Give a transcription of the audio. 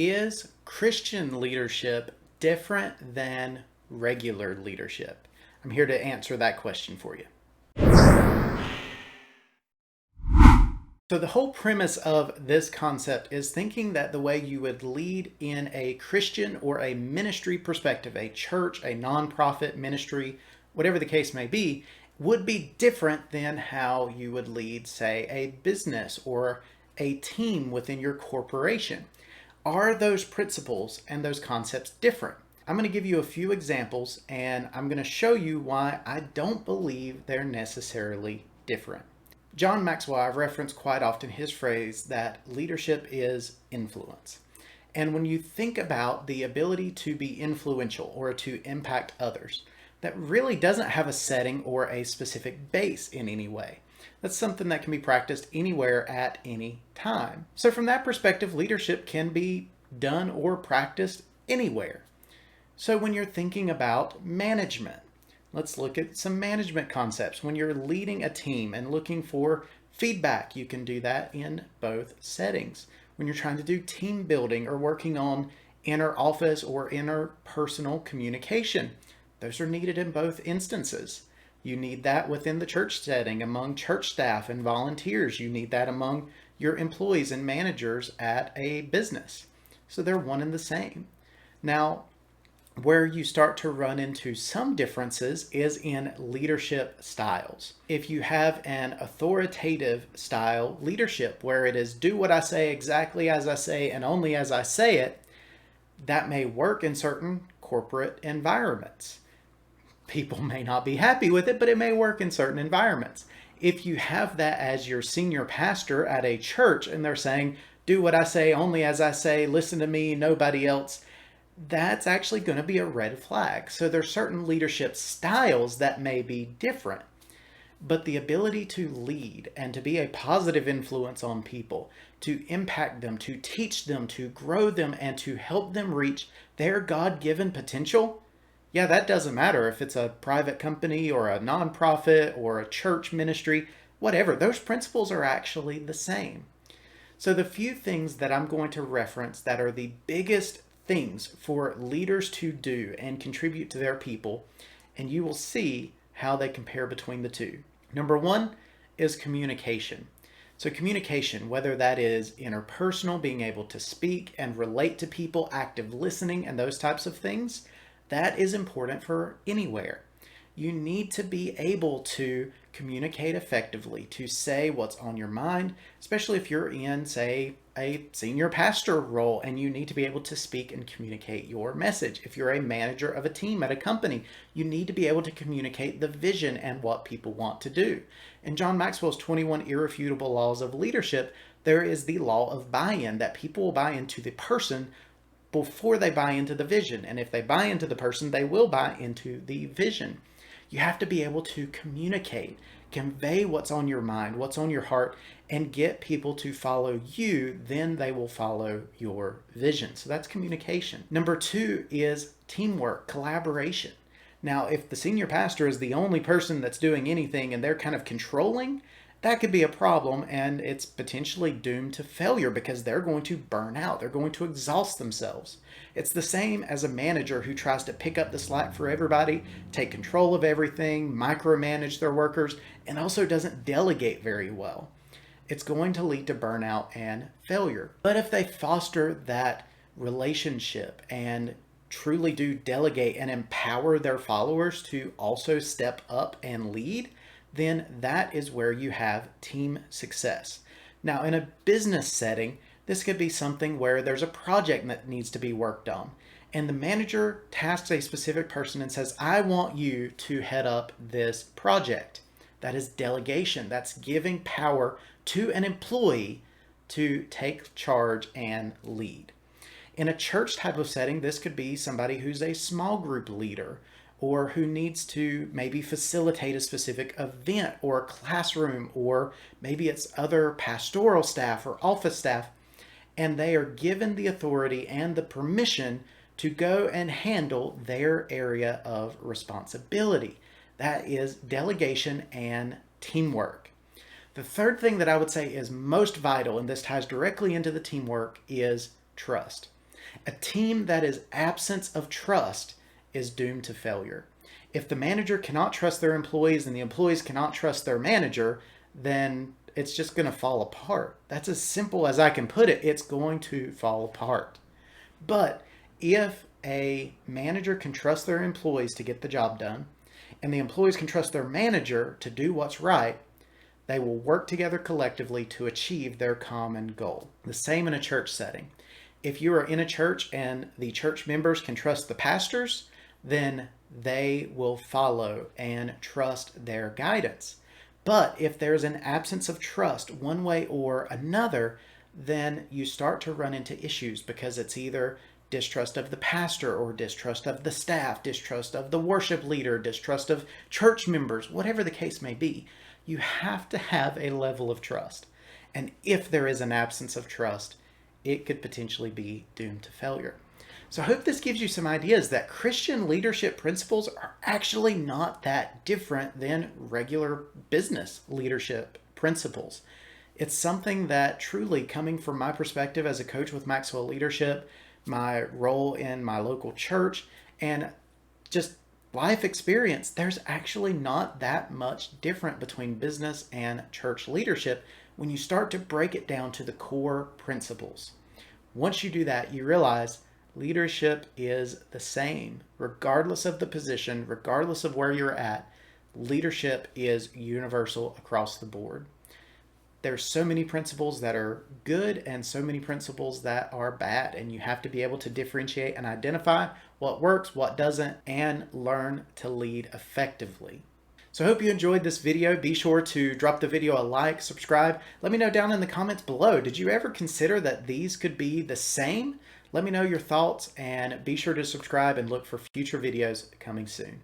Is Christian leadership different than regular leadership? I'm here to answer that question for you. So, the whole premise of this concept is thinking that the way you would lead in a Christian or a ministry perspective, a church, a nonprofit ministry, whatever the case may be, would be different than how you would lead, say, a business or a team within your corporation. Are those principles and those concepts different? I'm going to give you a few examples and I'm going to show you why I don't believe they're necessarily different. John Maxwell, I've referenced quite often his phrase that leadership is influence. And when you think about the ability to be influential or to impact others, that really doesn't have a setting or a specific base in any way. That's something that can be practiced anywhere at any time. So from that perspective, leadership can be done or practiced anywhere. So when you're thinking about management, let's look at some management concepts. When you're leading a team and looking for feedback, you can do that in both settings. When you're trying to do team building or working on inner office or interpersonal communication, those are needed in both instances. You need that within the church setting among church staff and volunteers. You need that among your employees and managers at a business. So they're one and the same. Now, where you start to run into some differences is in leadership styles. If you have an authoritative style leadership where it is do what I say exactly as I say and only as I say it, that may work in certain corporate environments. People may not be happy with it, but it may work in certain environments. If you have that as your senior pastor at a church and they're saying, do what I say, only as I say, listen to me, nobody else, that's actually going to be a red flag. So there's certain leadership styles that may be different, but the ability to lead and to be a positive influence on people, to impact them, to teach them, to grow them, and to help them reach their God-given potential, yeah, that doesn't matter if it's a private company or a nonprofit or a church ministry, whatever. Those principles are actually the same. So the few things that I'm going to reference that are the biggest things for leaders to do and contribute to their people, and you will see how they compare between the two. Number one is communication. So communication, whether that is interpersonal, being able to speak and relate to people, active listening, and those types of things, that is important for anywhere. You need to be able to communicate effectively, to say what's on your mind, especially if you're in, say, a senior pastor role and you need to be able to speak and communicate your message. If you're a manager of a team at a company, you need to be able to communicate the vision and what people want to do. In John Maxwell's 21 Irrefutable Laws of Leadership, there is the law of buy-in, that people will buy into the person before they buy into the vision. And if they buy into the person, they will buy into the vision. You have to be able to communicate, convey what's on your mind, what's on your heart, and get people to follow you. Then they will follow your vision. So that's communication. Number two is teamwork, collaboration. Now, if the senior pastor is the only person that's doing anything and they're kind of controlling, that could be a problem, and it's potentially doomed to failure because they're going to burn out. They're going to exhaust themselves. It's the same as a manager who tries to pick up the slack for everybody, take control of everything, micromanage their workers, and also doesn't delegate very well. It's going to lead to burnout and failure. But if they foster that relationship and truly do delegate and empower their followers to also step up and lead, then that is where you have team success. Now, in a business setting, this could be something where there's a project that needs to be worked on, and the manager tasks a specific person and says, I want you to head up this project. That is delegation. That's giving power to an employee to take charge and lead. In a church type of setting, this could be somebody who's a small group leader or who needs to maybe facilitate a specific event or a classroom, or maybe it's other pastoral staff or office staff, and they are given the authority and the permission to go and handle their area of responsibility. That is delegation and teamwork. The third thing that I would say is most vital, and this ties directly into the teamwork, is trust. A team that is absence of trust is doomed to failure. If the manager cannot trust their employees and the employees cannot trust their manager, then it's just going to fall apart. That's as simple as I can put it. It's going to fall apart. But if a manager can trust their employees to get the job done, and the employees can trust their manager to do what's right, they will work together collectively to achieve their common goal. The same in a church setting. If you are in a church and the church members can trust the pastors, then they will follow and trust their guidance. But if there's an absence of trust one way or another, then you start to run into issues because it's either distrust of the pastor or distrust of the staff, distrust of the worship leader, distrust of church members, whatever the case may be. You have to have a level of trust. And if there is an absence of trust, it could potentially be doomed to failure. So I hope this gives you some ideas that Christian leadership principles are actually not that different than regular business leadership principles. It's something that truly, coming from my perspective as a coach with Maxwell Leadership, my role in my local church, and just life experience, there's actually not that much different between business and church leadership when you start to break it down to the core principles. Once you do that, you realize leadership is the same, regardless of the position, regardless of where you're at. Leadership is universal across the board. There's so many principles that are good and so many principles that are bad, and you have to be able to differentiate and identify what works, what doesn't, and learn to lead effectively. So I hope you enjoyed this video. Be sure to drop the video a like, subscribe. Let me know down in the comments below, did you ever consider that these could be the same? Let me know your thoughts, and be sure to subscribe and look for future videos coming soon.